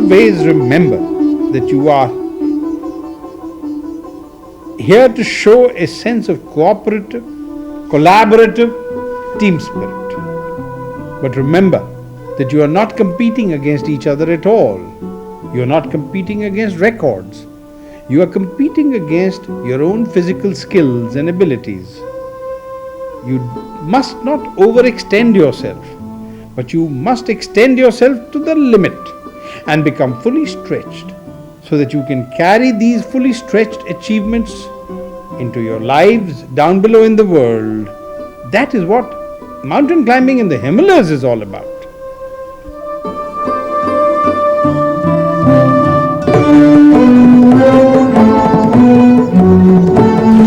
always remember that you are here to show a sense of cooperative, collaborative team spirit. But remember that you are not competing against each other at all. You are not competing against records. You are competing against your own physical skills and abilities. You must not overextend yourself, but you must extend yourself to the limit and become fully stretched so that you can carry these fully stretched achievements into your lives down below in the world. That is what mountain climbing in the Himalayas is all about.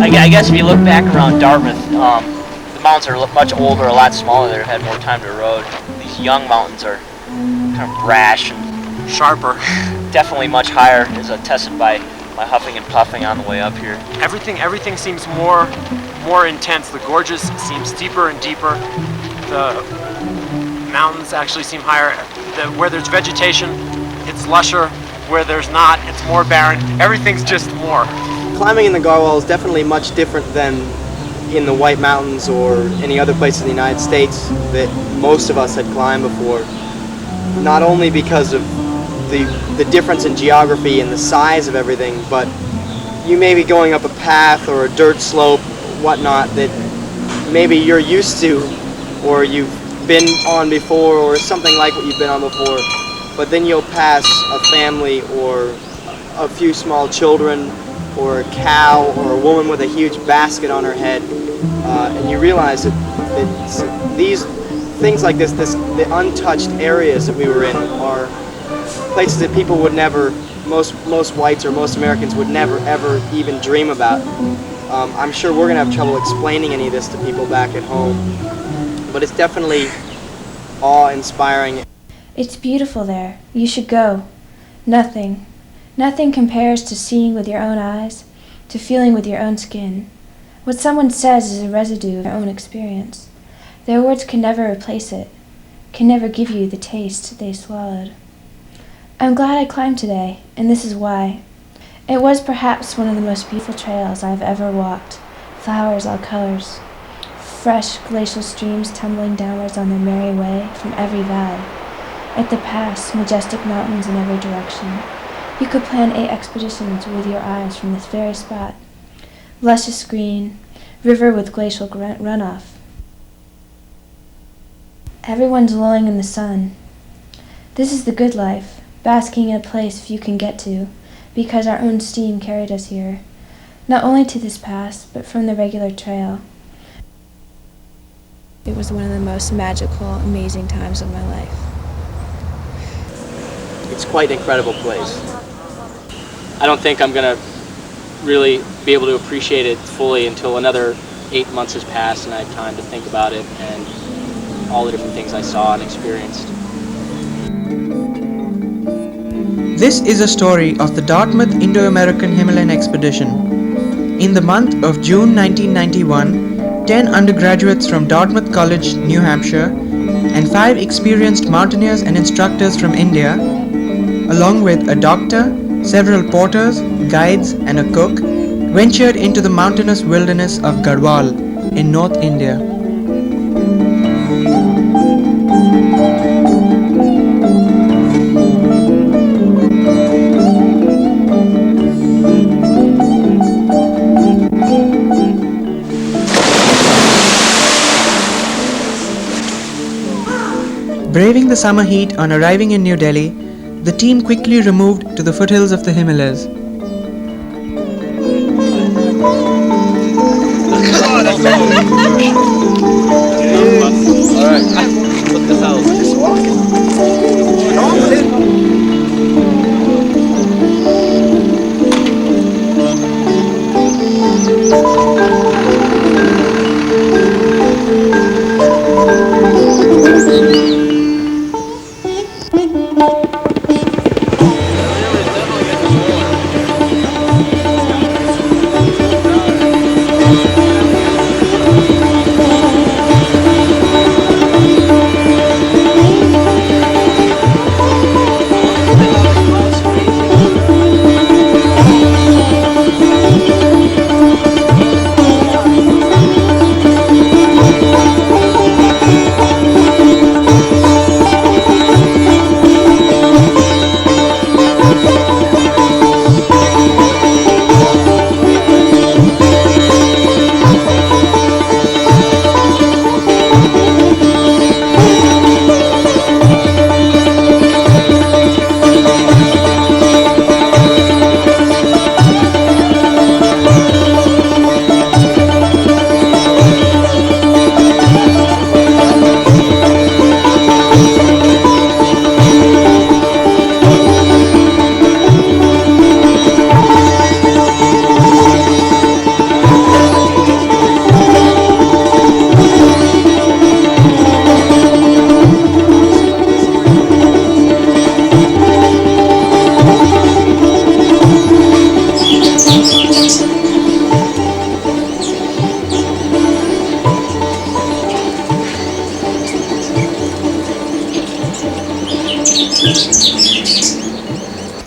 I guess if you look back around Dartmouth, the mountains are much older, a lot smaller. They've had more time to erode. These young mountains are kind of brash and sharper. Definitely much higher, as attested by my huffing and puffing on the way up here. Everything seems more intense. The gorges seem steeper and deeper. The mountains actually seem higher. Where there's vegetation, it's lusher. Where there's not, it's more barren. Everything's just more. Climbing in the Garhwal is definitely much different than in the White Mountains or any other place in the United States that most of us had climbed before. Not only because of the difference in geography and the size of everything, but you may be going up a path or a dirt slope, whatnot, that maybe you're used to or you've been on before or something like what you've been on before, but then you'll pass a family or a few small children or a cow or a woman with a huge basket on her head, and you realize that these things like this, the untouched areas that we were in are places that people would never, most whites or most Americans would never ever even dream about. I'm sure we're gonna have trouble explaining any of this to people back at home, but it's definitely awe-inspiring. It's beautiful there. You should go. Nothing compares to seeing with your own eyes, to feeling with your own skin. What someone says is a residue of their own experience. Their words can never replace it, can never give you the taste they swallowed. I'm glad I climbed today, and this is why. It was perhaps one of the most beautiful trails I've ever walked. Flowers all colors, fresh glacial streams tumbling downwards on their merry way from every valley. At the pass, majestic mountains in every direction. You could plan 8 expeditions with your eyes from this very spot. Luscious green, river with glacial runoff. Everyone's lolling in the sun. This is the good life, basking in a place few can get to, because our own steam carried us here, not only to this pass, but from the regular trail. It was one of the most magical, amazing times of my life. It's quite an incredible place. I don't think I'm going to really be able to appreciate it fully until another 8 months has passed and I have time to think about it and all the different things I saw and experienced. This is a story of the Dartmouth Indo-American Himalayan Expedition. In the month of June 1991, 10 undergraduates from Dartmouth College, New Hampshire, and 5 experienced mountaineers and instructors from India, along with a doctor, several porters, guides, and a cook, ventured into the mountainous wilderness of Garhwal in North India. Braving the summer heat on arriving in New Delhi, the team quickly removed to the foothills of the Himalayas.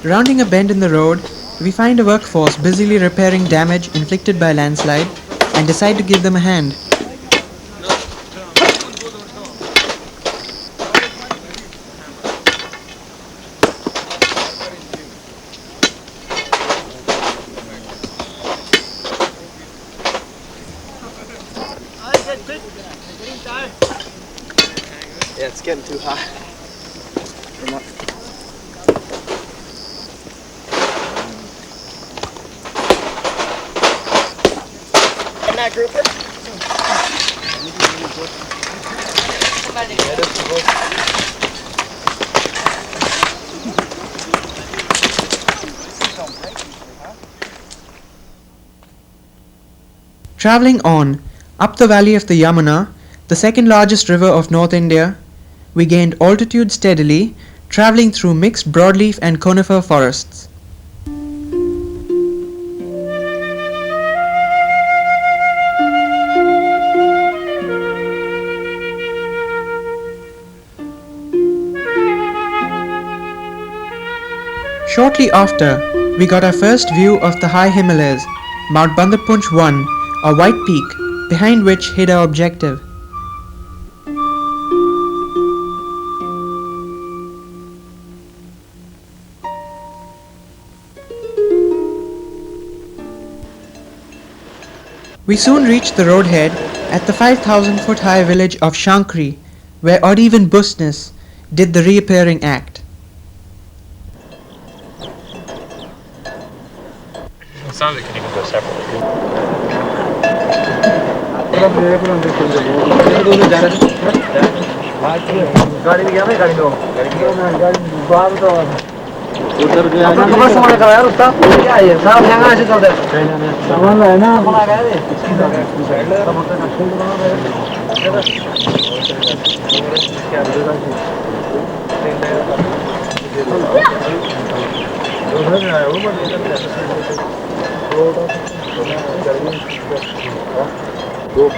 Rounding a bend in the road, we find a workforce busily repairing damage inflicted by landslide and decide to give them a hand. Yeah, it's getting too hot. That grouper? Travelling on, up the valley of the Yamuna, the second largest river of North India, we gained altitude steadily, travelling through mixed broadleaf and conifer forests. Shortly after, we got our first view of the high Himalayas, Mount Bandarpunch I, a white peak, behind which hid our objective. We soon reached the roadhead at the 5,000-foot high village of Shankri, where odd even Bustnes did the reappearing act. It sounds like it can even go separately.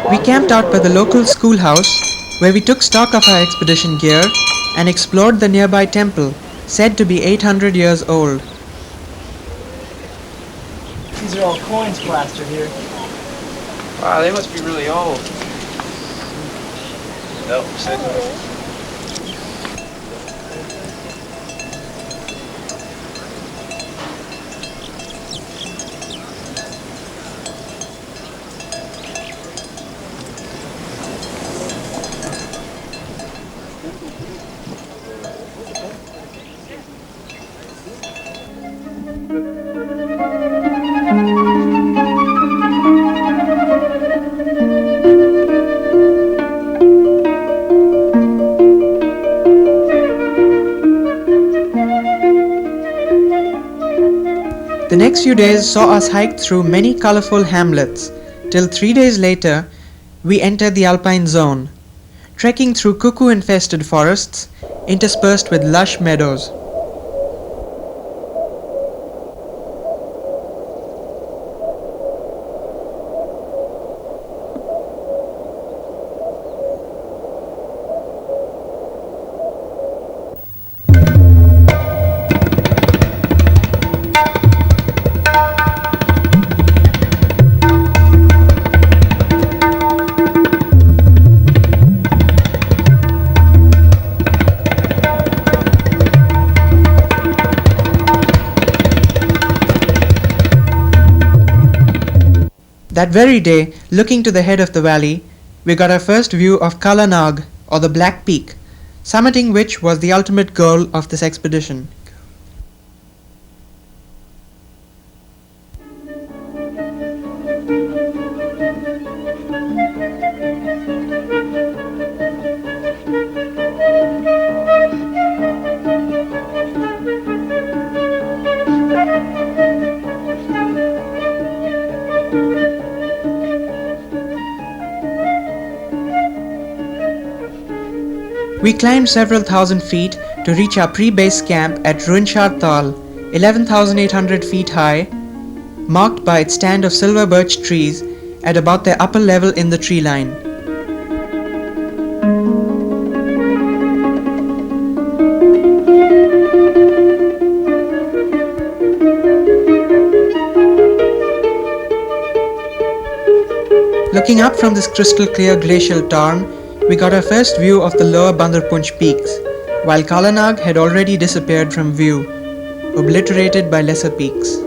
We camped out by the local schoolhouse, where we took stock of our expedition gear and explored the nearby temple, said to be 800 years old. These are all coins plastered here. Wow, they must be really old. Nope. The next few days saw us hike through many colorful hamlets, till 3 days later we entered the alpine zone, trekking through cuckoo-infested forests interspersed with lush meadows. That very day, looking to the head of the valley, we got our first view of Kalanag, or the Black Peak, summiting which was the ultimate goal of this expedition. We climbed several thousand feet to reach our pre-base camp at Ruinsara Valley, 11,800 feet high, marked by its stand of silver birch trees at about their upper level in the tree line. Looking up from this crystal clear glacial tarn, we got our first view of the lower Bandarpunch peaks, while Kalanag had already disappeared from view, obliterated by lesser peaks.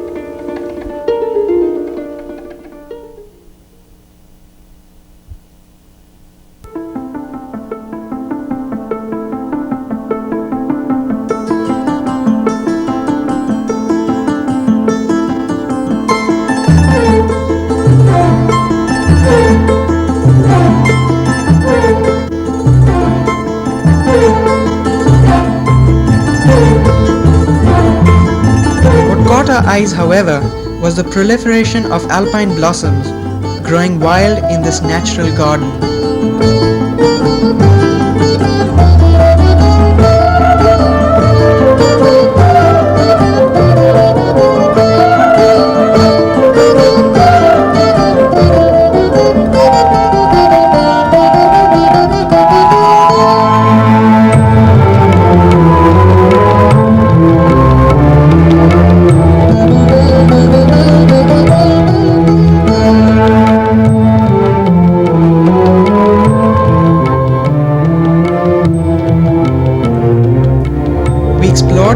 Eyes, however, was the proliferation of alpine blossoms growing wild in this natural garden.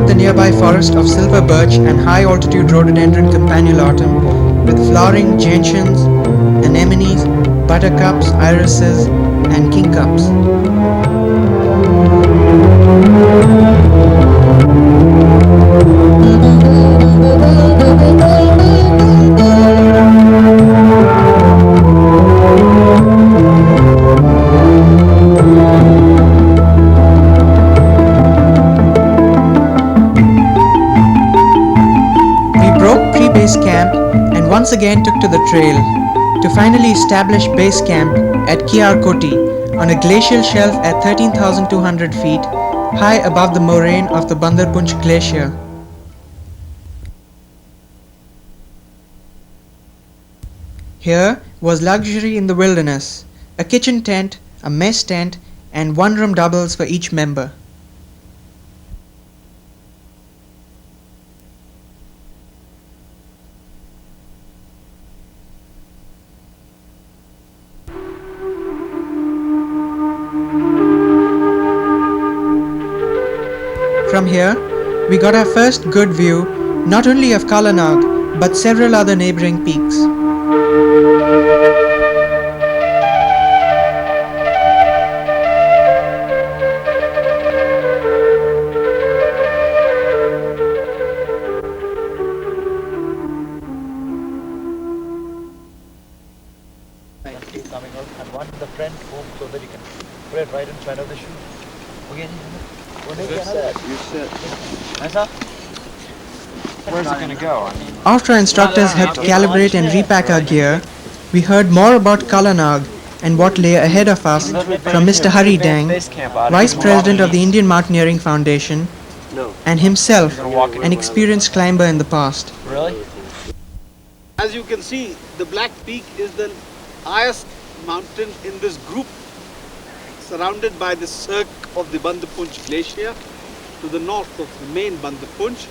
The nearby forest of silver birch and high-altitude rhododendron campanulatum with flowering gentians, anemones, buttercups, irises, and kingcups. Camp and once again took to the trail to finally establish base camp at Kiarkoti on a glacial shelf at 13,200 feet high above the moraine of the Bandarpunch glacier. Here was luxury in the wilderness, a kitchen tent, a mess tent, and one-room doubles for each member. From here, we got our first good view not only of Kalanag but several other neighboring peaks. Coming out and one in the front home so that you can put it right in front of the shoe. Okay. Where's it gonna go? I mean, After our instructors helped calibrate and repack our gear, we heard more about Kalanag and what lay ahead of us from Mr. Hari Dang, Vice President of the Indian Mountaineering Foundation, and himself, an experienced climber in the past. Really? As you can see, the Black Peak is the highest mountain in this group, surrounded by the cirque of the Bandarpunch glacier to the north of the main Bandarpunch.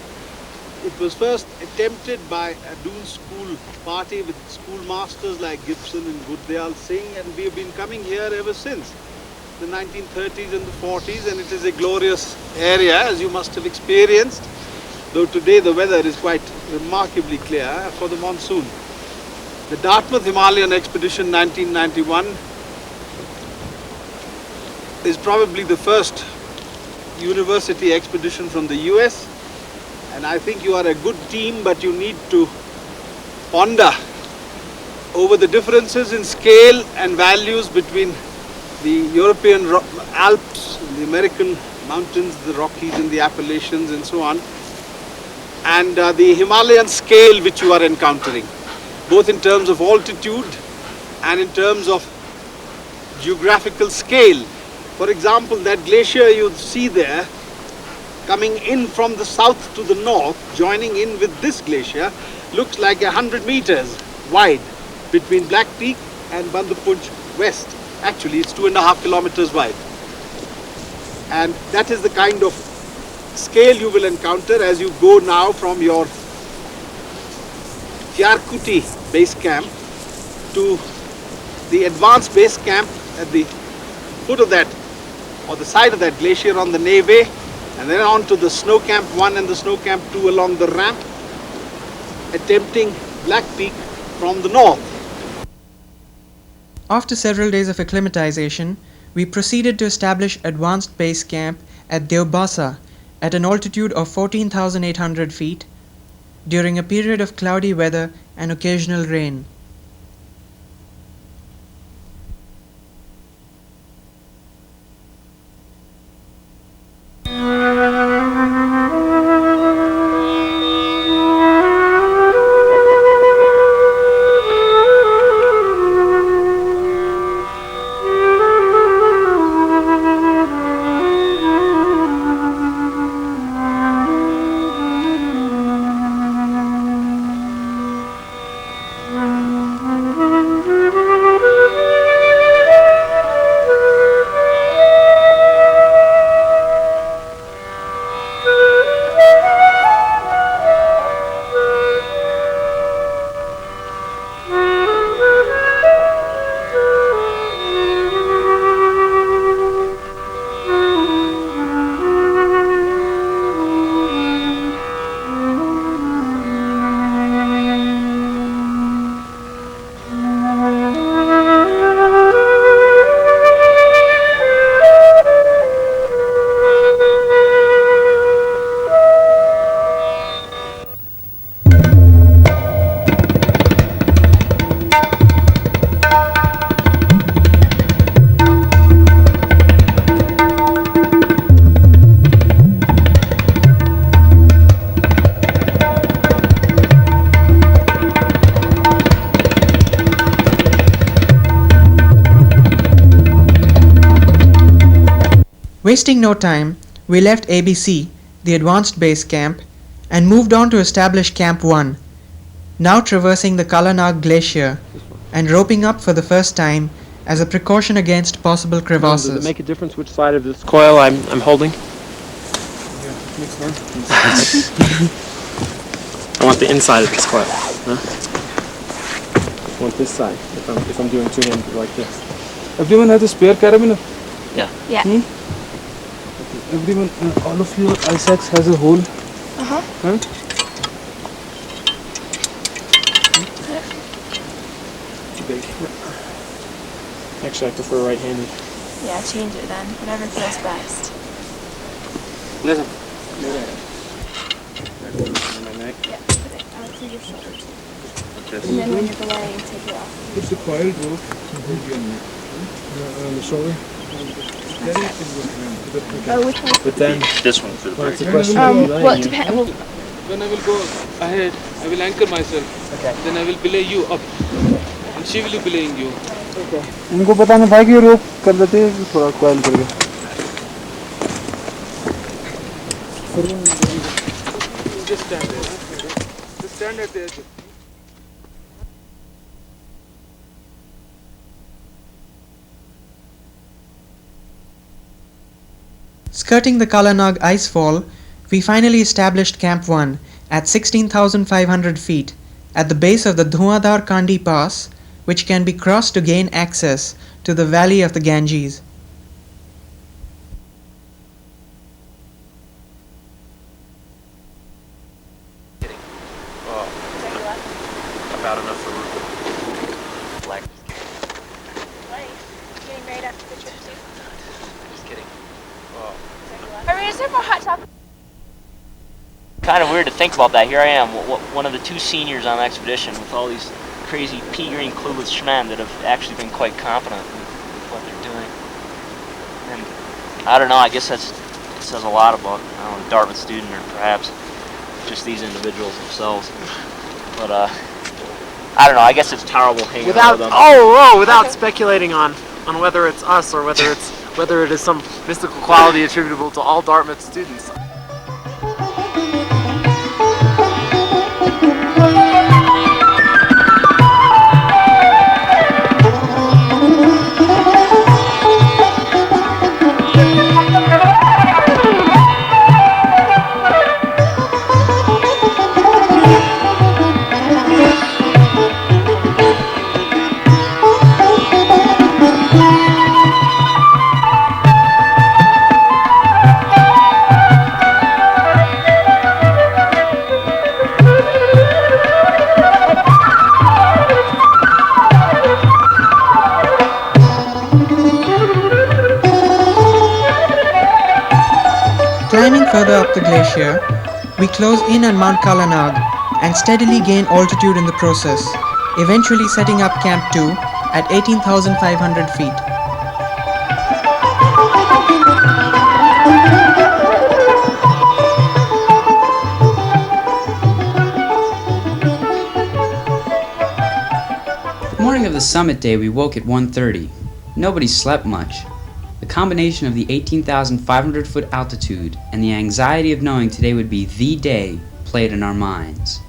It was first attempted by a Doon school party with schoolmasters like Gibson and Gurdayal Singh, and we have been coming here ever since the 1930s and the 40s, and it is a glorious area, as you must have experienced, though today the weather is quite remarkably clear for the monsoon. The Dartmouth Himalayan expedition 1991 is probably the first university expedition from the US, and I think you are a good team, but you need to ponder over the differences in scale and values between the European Alps, the American mountains, the Rockies and the Appalachians and so on, and the Himalayan scale which you are encountering, both in terms of altitude and in terms of geographical scale. For example, that glacier you see there, coming in from the south to the north, joining in with this glacier, looks like 100 meters wide between Black Peak and Bandarpunch West. Actually, it's 2.5 kilometers wide. And that is the kind of scale you will encounter as you go now from your Kiarkoti base camp to the advanced base camp at the foot of that, or the side of that glacier on the Neve, and then on to the Snow Camp 1 and the Snow Camp 2 along the ramp, attempting Black Peak from the north. After several days of acclimatization, we proceeded to establish advanced base camp at Deobasa at an altitude of 14,800 feet during a period of cloudy weather and occasional rain. Wasting no time, we left ABC, the advanced base camp, and moved on to establish Camp 1, now traversing the Kalanag glacier and roping up for the first time as a precaution against possible crevasses. Does it make a difference which side of this coil I'm holding? I want the inside of this coil. Huh? I want this side if I'm doing two-handed like this. Everyone has a spare carabiner? Yeah. Yeah. Everyone, all of your ice axe has a hole? Uh-huh. Huh? Actually, I prefer right-handed. Yeah, change it then. Whatever feels best. Listen. My neck. Yeah, put it out through your shoulder too. And then when you're belaying, take it off. It's a coiled rope. On the shoulder. Oh, which one? But then, This one for the well, it's break. a question Well, it depends. Well, When I will go ahead, I will anchor myself. Okay. Then I will belay you up. And she will be belaying you. Okay. इनको पता नहीं भाई कि रोप कर देते हैं थोड़ा coil करके. Just stand there. Just stand at the edge. Skirting the Kalanag icefall, we finally established Camp 1 at 16,500 feet at the base of the Dhuadhar Kandi Pass, which can be crossed to gain access to the valley of the Ganges. About enough for Rupin. Black. getting ready after the trip too. Just kidding. Is there more hot chocolate? Kind of weird to think about that. Here I am, one of the two seniors on the expedition with all these crazy pea green clueless schmen that have actually been quite competent with what they're doing. And I don't know, I guess it says a lot about a Dartmouth student, or perhaps just these individuals themselves. But I don't know, I guess it's terrible hanging out with them. Without speculating on whether it's us or whether it is some mystical quality attributable to all Dartmouth students. Climbing further up the glacier, we close in on Mount Kalanag and steadily gain altitude in the process, eventually setting up Camp 2 at 18,500 feet. The morning of the summit day, we woke at 1:30. Nobody slept much. The combination of the 18,500 foot altitude and the anxiety of knowing today would be the day played in our minds.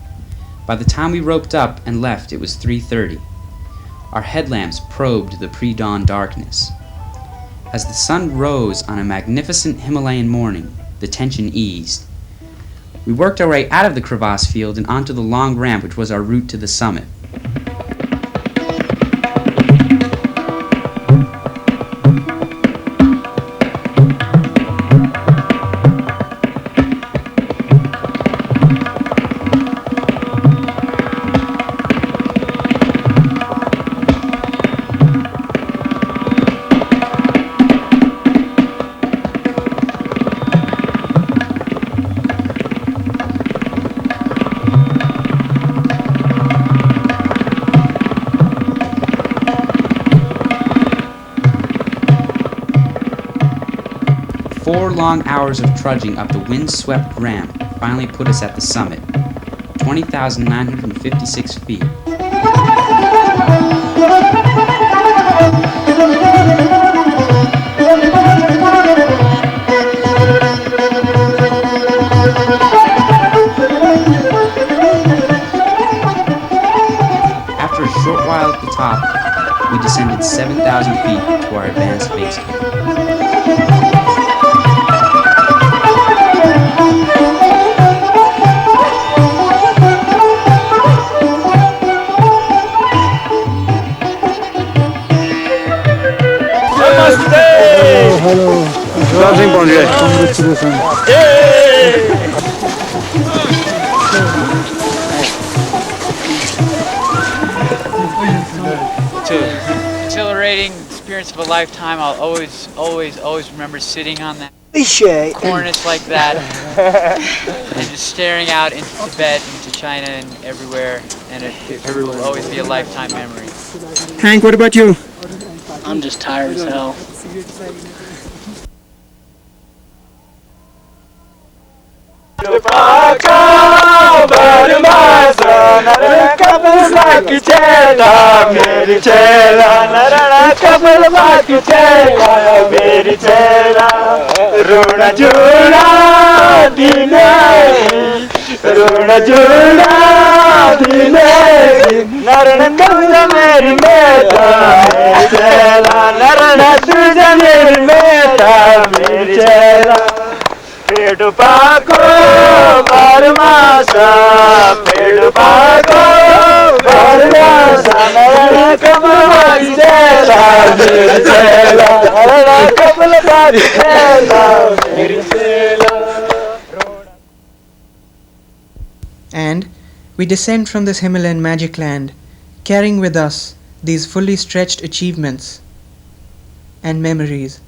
By the time we roped up and left, it was 3:30. Our headlamps probed the pre-dawn darkness. As the sun rose on a magnificent Himalayan morning, the tension eased. We worked our way out of the crevasse field and onto the long ramp which was our route to the summit. Long hours of trudging up the wind-swept ramp finally put us at the summit, 20,956 feet. After a short while at the top, we descended 7,000 feet to our advanced base camp. Hello. Congratulations. Exhilarating experience of a lifetime. I'll always remember sitting on that cornice like that and just staring out into Tibet, into China, and everywhere. And it will always be a lifetime memory. Hank, what about you? I'm just tired as hell. And we descend from this Himalayan magic land, carrying with us these fully stretched achievements and memories.